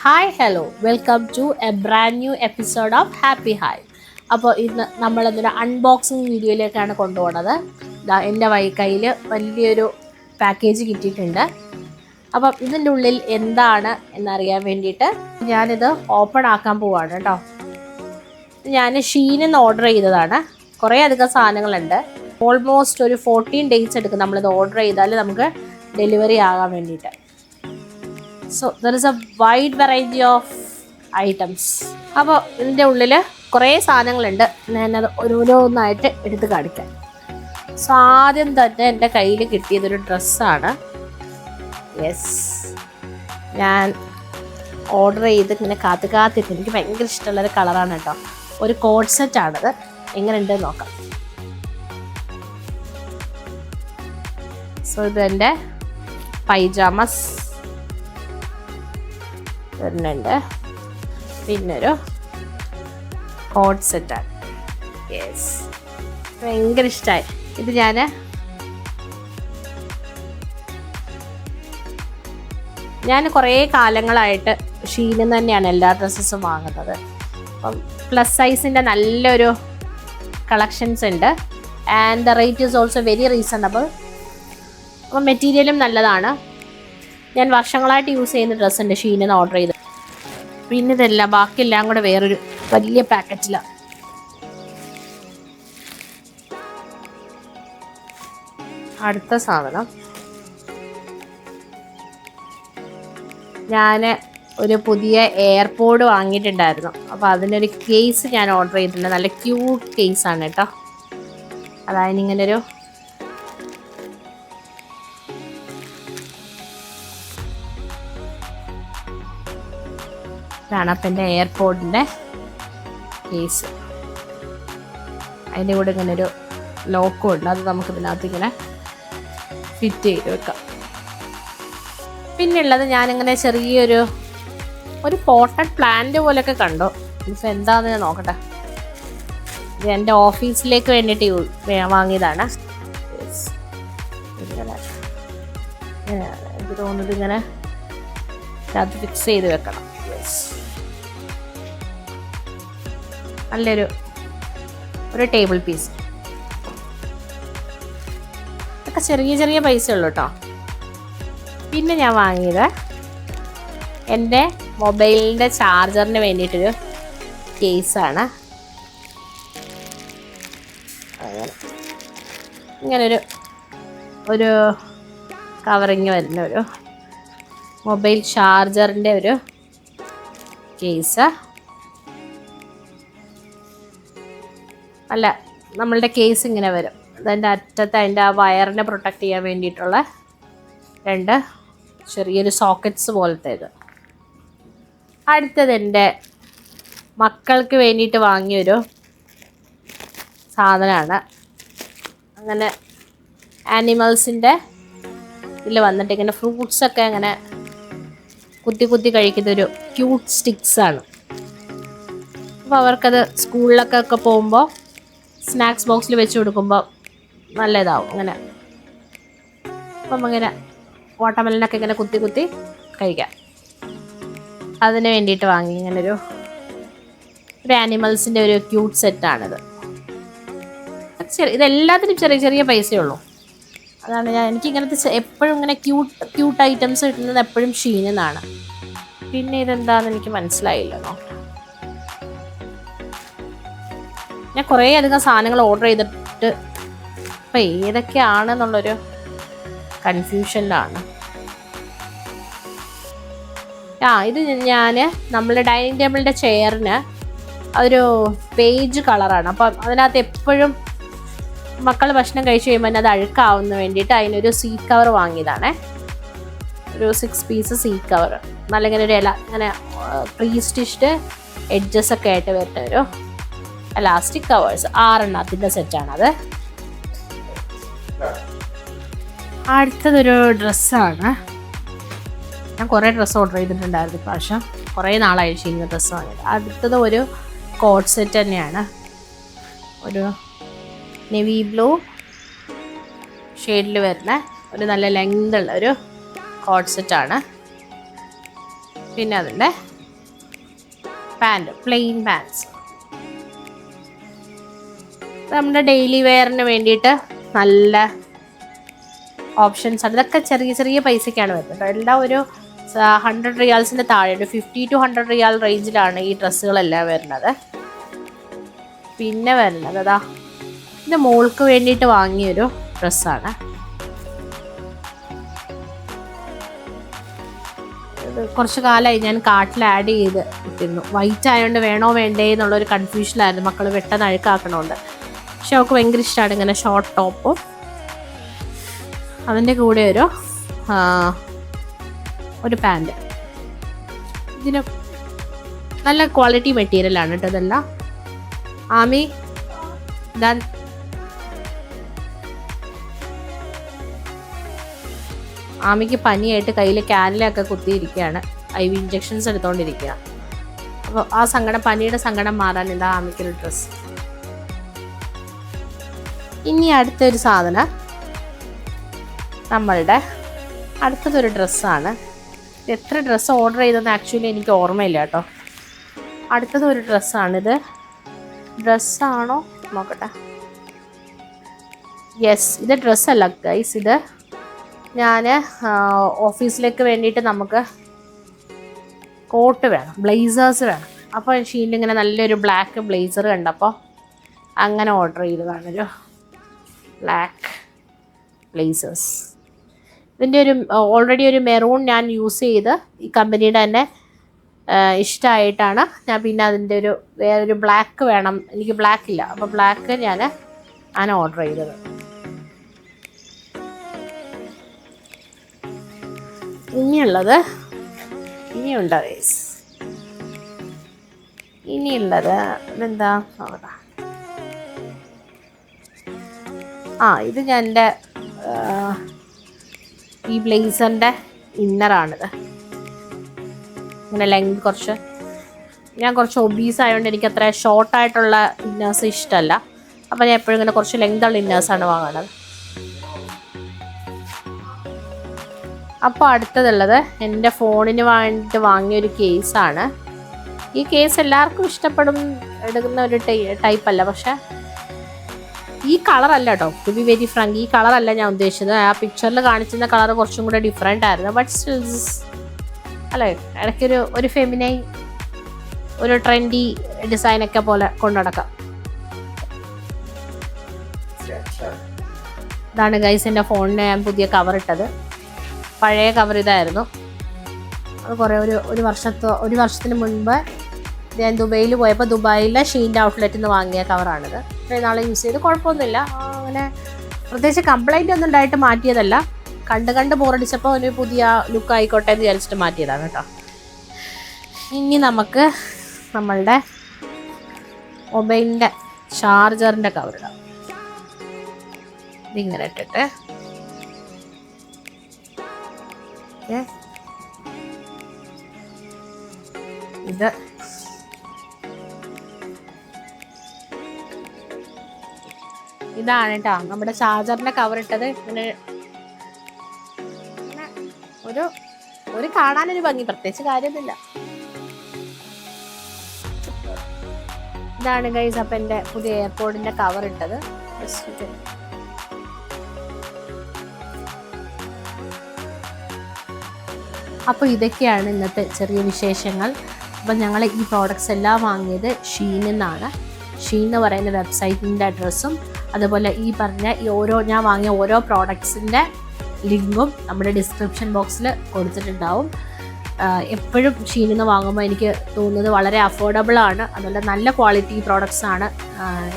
Hi hello welcome to a brand new episode of happy hi. അപ്പോൾ ഇന്ന് നമ്മളൊരു unboxing വീഡിയോയിലേക്കാണ് കൊണ്ടുപോകുന്നത്. എൻ്റെ കയ്യിൽ വലിയൊരു പാക്കേജ് കിട്ടിയിട്ടുണ്ട്. അപ്പം ഇതിൻ്റെ ഉള്ളിൽ എന്താണ് എന്നറിയാൻ വേണ്ടിയിട്ട് ഞാനിത് ഓപ്പൺ ആക്കാൻ പോവാണ് കേട്ടോ. ഞാൻ ഷീനിൽ നിന്ന് ഓർഡർ ചെയ്തതാണ്. കുറേ അധികം സാധനങ്ങളുണ്ട്. ഓൾമോസ്റ്റ് ഒരു 14 days എടുക്കും നമ്മളിത് ഓർഡർ ചെയ്താൽ നമുക്ക് ഡെലിവറി ആകാൻ വേണ്ടിയിട്ട്. So there is a wide variety of items. അപ്പോൾ ഇതിൻ്റെ ഉള്ളിൽ കുറേ സാധനങ്ങളുണ്ട്. ഞാനത് ഓരോന്നായിട്ട് എടുത്ത് കാണിക്കാം. സോ ആദ്യം തന്നെ എൻ്റെ കയ്യിൽ കിട്ടിയതൊരു ഡ്രസ്സാണ്. യെസ്, ഞാൻ ഓർഡർ ചെയ്ത് ഇങ്ങനെ കാത്തിട്ട് എനിക്ക് ഭയങ്കര ഇഷ്ടമുള്ളൊരു കളറാണ് കേട്ടോ. ഒരു കോഡ് സെറ്റാണിത്. എങ്ങനെയുണ്ടെന്ന് നോക്കാം. സോ ഇതെൻ്റെ പൈജാമസ് വരുന്നുണ്ട്. പിന്നൊരു കോഡ് സെറ്റാണ്. യെസ്, ഭയങ്കര ഇഷ്ടമായി ഇത്. ഞാൻ കുറേ കാലങ്ങളായിട്ട് ഷീനിൽ നിന്ന് തന്നെയാണ് എല്ലാ ഡ്രസ്സസും വാങ്ങുന്നത്. അപ്പം പ്ലസ് സൈസിൻ്റെ നല്ലൊരു കളക്ഷൻസ് ഉണ്ട്. And the rate is also very reasonable. അപ്പം മെറ്റീരിയലും നല്ലതാണ്. ഞാൻ വർഷങ്ങളായിട്ട് യൂസ് ചെയ്യുന്ന ഡ്രസ്സുണ്ട് ഷീനിൽ നിന്ന് ഓർഡർ ചെയ്ത്. പിന്നെ ഇതെല്ലാം ബാക്കിയെല്ലാം കൂടെ വേറൊരു വലിയ പാക്കറ്റിലാണ്. അടുത്ത സാധനം ഞാൻ ഒരു പുതിയ എയർപോഡ് വാങ്ങിയിട്ടുണ്ടായിരുന്നു. അപ്പോൾ അതിനൊരു കേസ് ഞാൻ ഓർഡർ ചെയ്തിട്ടുണ്ട്. നല്ല ക്യൂട്ട് കേസാണ് കേട്ടോ. അതായത് ഇങ്ങനൊരു ഇതാണ് അപ്പം എൻ്റെ എയർപോഡിൻ്റെ കേസ്. അതിൻ്റെ കൂടെ ഇങ്ങനെ ഒരു ലോക്കും ഉണ്ട്. അത് നമുക്ക് ഇതിനകത്ത് ഇങ്ങനെ ഫിറ്റ് ചെയ്ത് വെക്കാം. പിന്നെയുള്ളത് ഞാനിങ്ങനെ ചെറിയൊരു പോട്ടഡ് പ്ലാന്റ് പോലെയൊക്കെ കണ്ടു. ഇതിപ്പോൾ എന്താണെന്ന് ഞാൻ നോക്കട്ടെ. ഇത് എൻ്റെ ഓഫീസിലേക്ക് വേണ്ടിയിട്ട് വാങ്ങിയതാണ്. എനിക്ക് തോന്നുന്നത് ഇങ്ങനെ അത് ഫിക്സ് ചെയ്ത് വെക്കണം. നല്ലൊരു ടേബിൾ പീസ്. ഇതൊക്കെ ചെറിയ ചെറിയ പൈസ ഉള്ളൂ കേട്ടോ. പിന്നെ ഞാൻ വാങ്ങിയത് എൻ്റെ മൊബൈലിൻ്റെ ചാർജറിന് വേണ്ടിയിട്ടൊരു കേസാണ്. ഇങ്ങനൊരു കവറിങ് വരുന്ന ഒരു മൊബൈൽ ചാർജറിൻ്റെ ഒരു കേസ്. അല്ല, നമ്മളുടെ കേസ് ഇങ്ങനെ വരും. അതിൻ്റെ അറ്റത്ത് അതിൻ്റെ ആ വയറിനെ പ്രൊട്ടക്റ്റ് ചെയ്യാൻ വേണ്ടിയിട്ടുള്ള 2 ചെറിയൊരു സോക്കറ്റ്സ് പോലത്തേത്. അടുത്തത് എൻ്റെ മക്കൾക്ക് വേണ്ടിയിട്ട് വാങ്ങിയൊരു സാധനമാണ്. അങ്ങനെ ആനിമൽസിൻ്റെ ഇതിൽ വന്നിട്ട് ഇങ്ങനെ ഫ്രൂട്ട്സൊക്കെ അങ്ങനെ കുത്തി കഴിക്കുന്നൊരു ക്യൂട്ട് സ്റ്റിക്സാണ്. അപ്പോൾ അവർക്കത് സ്കൂളിലൊക്കെ പോകുമ്പോൾ സ്നാക്സ് ബോക്സിൽ വെച്ച് കൊടുക്കുമ്പോൾ നല്ല ഇതാവും. അങ്ങനെ അപ്പം ഇങ്ങനെ വാട്ടർമെലനൊക്കെ ഇങ്ങനെ കുത്തി കഴിക്കാം. അതിന് വേണ്ടിയിട്ട് വാങ്ങി ഇങ്ങനൊരു ആനിമൽസിൻ്റെ ഒരു ക്യൂട്ട് സെറ്റാണിത്. ഇതെല്ലാത്തിനും ചെറിയ ചെറിയ പൈസയുള്ളൂ. അതാണ് എനിക്കിങ്ങനത്തെ എപ്പോഴും ഇങ്ങനെ ക്യൂട്ട് ഐറ്റംസ് കിട്ടുന്നത് എപ്പോഴും ഷീനിൽ നിന്നാണ്. പിന്നെ ഇതെന്താണെന്ന് എനിക്ക് മനസ്സിലായില്ലെന്നോ. ഞാൻ കുറേ അധികം സാധനങ്ങൾ ഓർഡർ ചെയ്തിട്ട് ഇപ്പം ഏതൊക്കെയാണെന്നുള്ളൊരു കൺഫ്യൂഷനിലാണ്. ഇത് ഞാൻ നമ്മളുടെ ഡൈനിങ് ടേബിളിൻ്റെ ചെയറിന് അതൊരു പേജ് കളറാണ്. അപ്പം അതിനകത്ത് എപ്പോഴും മക്കൾ ഭക്ഷണം കഴിച്ച് കഴിയുമ്പോൾ അത് അഴുക്കാവുന്ന വേണ്ടിയിട്ട് അതിനൊരു സീറ്റ് കവർ വാങ്ങിയതാണേ. ഒരു 6 പീസ് സീറ്റ് കവർ. നല്ല ഇങ്ങനെ ഒരു ഇങ്ങനെ പ്രീ സ്റ്റിച്ച്ഡ് എഡ്ജസ് ഒക്കെ ആയിട്ട് വരുന്ന ഒരു എലാസ്റ്റിക് കവേഴ്സ് 6 എണ്ണത്തിൻ്റെ സെറ്റാണത്. അടുത്തതൊരു ഡ്രസ്സാണ്. ഞാൻ കുറേ ഡ്രസ്സ് ഓർഡർ ചെയ്തിട്ടുണ്ടായിരുന്നു ഇപ്രാവശ്യം. കുറേ നാളായി ഷീനിൽ ഡ്രസ്സ് വാങ്ങിയത്. അടുത്തത് ഒരു കോഡ് സെറ്റ് തന്നെയാണ്. ഒരു നെവി ബ്ലൂ ഷെയ്ഡിൽ വരുന്ന ഒരു നല്ല ലെങ്തുള്ള ഒരു കോഡ് സെറ്റാണ്. പിന്നെ അതിൻ്റെ പാൻറ്, പ്ലെയിൻ പാൻസ്. നമ്മുടെ ഡെയിലി വെയറിന് വേണ്ടിയിട്ട് നല്ല ഓപ്ഷൻസ് ആണ്. ഇതൊക്കെ ചെറിയ ചെറിയ പൈസയ്ക്കാണ് വരുന്നത്. എല്ലാം ഒരു 100 റിയാൽസിൻ്റെ താഴെയുണ്ട്. 50 to 100 റിയാൽ റേഞ്ചിലാണ് ഈ ഡ്രസ്സുകളെല്ലാം വരുന്നത്. പിന്നെ വരുന്നത് അതാ ഇത് മോൾക്ക് വേണ്ടിയിട്ട് വാങ്ങിയൊരു ഡ്രസ്സാണ്. ഇത് കുറച്ച് കാലമായി ഞാൻ കാർട്ടിൽ ആഡ് ചെയ്ത് ഇട്ടിരുന്നു. വൈറ്റ് ആയതുകൊണ്ട് വേണോ വേണ്ടേ എന്നുള്ളൊരു കൺഫ്യൂഷനായിരുന്നു, മക്കൾ പെട്ടെന്ന് അഴുക്കാക്കണോണ്ട്. പക്ഷെ അവൾക്ക് ഭയങ്കര ഇഷ്ടമാണ് ഇങ്ങനെ ഷോർട്ട് ടോപ്പും അതിൻ്റെ കൂടെ ഒരു പാൻറ്. ഇതിന് നല്ല ക്വാളിറ്റി മെറ്റീരിയലാണ് കേട്ടോ ഇതെല്ലാം. ആമി ഇതാ ആമിക്ക് പനിയായിട്ട് കയ്യിൽ ക്യാനിലൊക്കെ കുത്തിയിരിക്കുകയാണ്. IV injections എടുത്തുകൊണ്ടിരിക്കുക. അപ്പോൾ ആ പനിയുടെ സങ്കടം മാറാൻ ഇതാ ആമിക്കൊരു ഡ്രസ്സ്. ഇനി അടുത്തൊരു സാധനം നമ്മളുടെ അടുത്തതൊരു ഡ്രസ്സാണ്. എത്ര ഡ്രസ്സ് ഓർഡർ ചെയ്തെന്ന് ആക്ച്വലി എനിക്ക് ഓർമ്മയില്ല കേട്ടോ. അടുത്തതൊരു ഡ്രസ്സാണിത്. ഡ്രസ്സാണോ നോക്കട്ടെ. യെസ്, ഇത് ഡ്രസ്സല്ല ഗൈസ്. ഇത് ഞാൻ ഓഫീസിലേക്ക് വേണ്ടിയിട്ട് നമുക്ക് കോട്ട് വേണം, ബ്ലേസേഴ്സ് വേണം. അപ്പോൾ ഷീനിൽ ഇങ്ങനെ നല്ലൊരു ബ്ലാക്ക് ബ്ലേസർ കണ്ടപ്പോൾ അങ്ങനെ ഓർഡർ ചെയ്തതാണൊരു ബ്ലാക്ക് ബ്ലേസേഴ്സ്. ഇതിൻ്റെ ഓൾറെഡി ഒരു മെറൂൺ ഞാൻ യൂസ് ചെയ്ത് ഈ കമ്പനിയുടെ തന്നെ ഇഷ്ടമായിട്ടാണ് ഞാൻ പിന്നെ അതിൻ്റെ വേറൊരു ബ്ലാക്ക് വേണം, എനിക്ക് ബ്ലാക്ക് ഇല്ല, അപ്പോൾ ബ്ലാക്ക് ഞാൻ ഓർഡർ ചെയ്തത്. ഇനിയുണ്ട് ഗൈസ്. ഇനിയുള്ളത് ഇതെന്താ നോക്കട്ടെ. ഇത് ഞാൻ എൻ്റെ ഈ ബ്ലേസറിൻ്റെ ഇന്നറാണിത്. ഇങ്ങനെ ലെങ്ത് ഞാൻ കുറച്ച് ഒബീസ് ആയതുകൊണ്ട് എനിക്ക് അത്ര ഷോർട്ടായിട്ടുള്ള ഇന്നേഴ്സ് ഇഷ്ടമല്ല. അപ്പോൾ ഞാൻ എപ്പോഴും ഇങ്ങനെ കുറച്ച് ലെങ്തുള്ള ഇന്നേഴ്സാണ് വാങ്ങുന്നത്. അപ്പോൾ അടുത്തതുള്ളത് എൻ്റെ ഫോണിന് വേണ്ടിയിട്ട് വാങ്ങിയൊരു കേസാണ്. ഈ കേസ് എല്ലാവർക്കും എടുക്കുന്ന ഒരു ടൈപ്പല്ല. പക്ഷേ ഈ കളറല്ല കേട്ടോ, ടു ബി വെരി ഫ്രാങ്ക്, ഈ കളറല്ല ഞാൻ ഉദ്ദേശിച്ചത്. ആ പിക്ചറിൽ കാണിച്ചിരുന്ന കളർ കുറച്ചും കൂടെ ഡിഫറെൻ്റ് ആയിരുന്നു. ബട്ട് സ്റ്റിൽ അല്ലേ, ഇടയ്ക്കൊരു ഫെമിനൈൻ, ഒരു ട്രെൻഡി ഡിസൈനൊക്കെ പോലെ കൊണ്ടുനടക്കാം. ഇതാണ് ഗൈസ് എൻ്റെ ഫോണിന് ഞാൻ പുതിയ കവർ ഇട്ടത്. പഴയ കവർ ഇതായിരുന്നു. അത് കുറേ ഒരു വർഷത്തിന് മുൻപ് ഞാൻ ദുബൈയിൽ പോയപ്പോൾ ദുബായിലെ ഷീൻ്റെ ഔട്ട്ലെറ്റിൽ നിന്ന് വാങ്ങിയ കവറാണിത്. ഇത്രയും നാളെ യൂസ് ചെയ്ത് കുഴപ്പമൊന്നുമില്ല. അങ്ങനെ പ്രത്യേകിച്ച് കംപ്ലൈൻ്റ് ഒന്നും ഉണ്ടായിട്ട് മാറ്റിയതല്ല. കണ്ട് ബോറടിച്ചപ്പോൾ ഒരു പുതിയ ലുക്ക് ആയിക്കോട്ടെ എന്ന് വിചാരിച്ചിട്ട് മാറ്റിയതാണ് കേട്ടോ. ഇനി നമുക്ക് നമ്മളുടെ മൊബൈലിൻ്റെ ചാർജറിൻ്റെ കവറിടാം. ഇതിങ്ങനെ ഇട്ടിട്ട് ഇതാണ് കേട്ടോ നമ്മുടെ ചാർജറിന്റെ കവർ ഇട്ടത്. ഇങ്ങനെ ഒരു കാണാനൊരു ഭംഗി, പ്രത്യേകിച്ച് കാര്യമൊന്നുമില്ല. ഇതാണ് ഗൈസ് അപ്പം എൻ്റെ പുതിയ എയർപോർട്ടിന്റെ കവർ ഇട്ടത്. അപ്പോൾ ഇതൊക്കെയാണ് ഇന്നത്തെ ചെറിയ വിശേഷങ്ങൾ. അപ്പം ഞങ്ങൾ ഈ പ്രോഡക്റ്റ്സ് എല്ലാം വാങ്ങിയത് ഷീനിൽ നിന്നാണ്. ഷീൻ എന്ന് പറയുന്ന വെബ്സൈറ്റിൻ്റെ അഡ്രസ്സും അതുപോലെ ഈ പറഞ്ഞ ഞാൻ വാങ്ങിയ ഓരോ പ്രോഡക്ട്സിൻ്റെ ലിങ്കും നമ്മുടെ ഡിസ്ക്രിപ്ഷൻ ബോക്സിൽ കൊടുത്തിട്ടുണ്ടാവും. എപ്പോഴും ഷീനിൽ നിന്ന് വാങ്ങുമ്പോൾ എനിക്ക് തോന്നുന്നത് വളരെ അഫോർഡബിളാണ്. അതുപോലെ നല്ല ക്വാളിറ്റി പ്രോഡക്റ്റ്സാണ്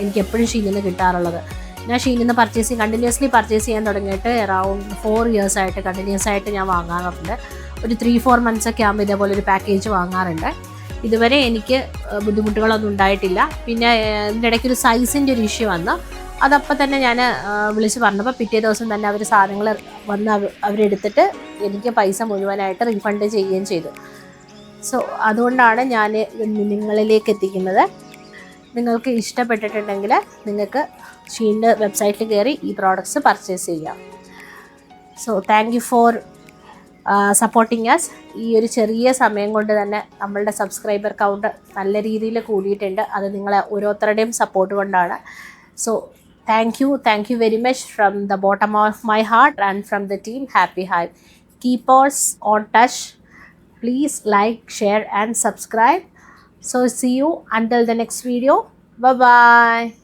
എനിക്ക് എപ്പോഴും ഷീനിൽ നിന്ന് കിട്ടാറുള്ളത്. ഞാൻ ഷീനിൽ നിന്ന് കണ്ടിന്യൂസ്ലി പർച്ചേസ് ചെയ്യാൻ തുടങ്ങിയിട്ട് അറൗണ്ട് 4 years ആയിട്ട് കണ്ടിന്യൂസ് ആയിട്ട് ഞാൻ വാങ്ങാറുണ്ട്. ഒരു 3-4 months ഒക്കെ ആകുമ്പോൾ ഇതേപോലെ ഒരു പാക്കേജ് വാങ്ങാറുണ്ട്. ഇതുവരെ എനിക്ക് ബുദ്ധിമുട്ടുകളൊന്നും ഉണ്ടായിട്ടില്ല. പിന്നെ ഇതിൻ്റെ ഇടയ്ക്കൊരു സൈസിൻ്റെ ഒരു ഇഷ്യൂ വന്നു. അതപ്പോൾ തന്നെ ഞാൻ വിളിച്ച് പറഞ്ഞപ്പോൾ പിറ്റേ ദിവസം തന്നെ അവർ സാധനങ്ങൾ വന്ന് അവരെടുത്തിട്ട് എനിക്ക് പൈസ മുഴുവനായിട്ട് റീഫണ്ട് ചെയ്യുകയും ചെയ്തു. സോ അതുകൊണ്ടാണ് ഞാൻ നിങ്ങളിലേക്ക് എത്തിക്കുന്നത്. നിങ്ങൾക്ക് ഇഷ്ടപ്പെട്ടിട്ടുണ്ടെങ്കിൽ നിങ്ങൾക്ക് ഷീൻ്റെ വെബ്സൈറ്റിൽ കയറി ഈ പ്രോഡക്റ്റ്സ് പർച്ചേസ് ചെയ്യാം. So thank you for supporting us. ഈ ഒരു ചെറിയ സമയം കൊണ്ട് തന്നെ നമ്മളുടെ സബ്സ്ക്രൈബർ കൗണ്ട് നല്ല രീതിയിൽ കൂടിയിട്ടുണ്ട്. അത് നിങ്ങളെ ഓരോരുത്തരുടെയും സപ്പോർട്ട് കൊണ്ടാണ്. So thank you very much from the bottom of my heart and from the team Happy Hive. Keep us on touch. Please like, share and subscribe. So see you until the next video. Bye bye.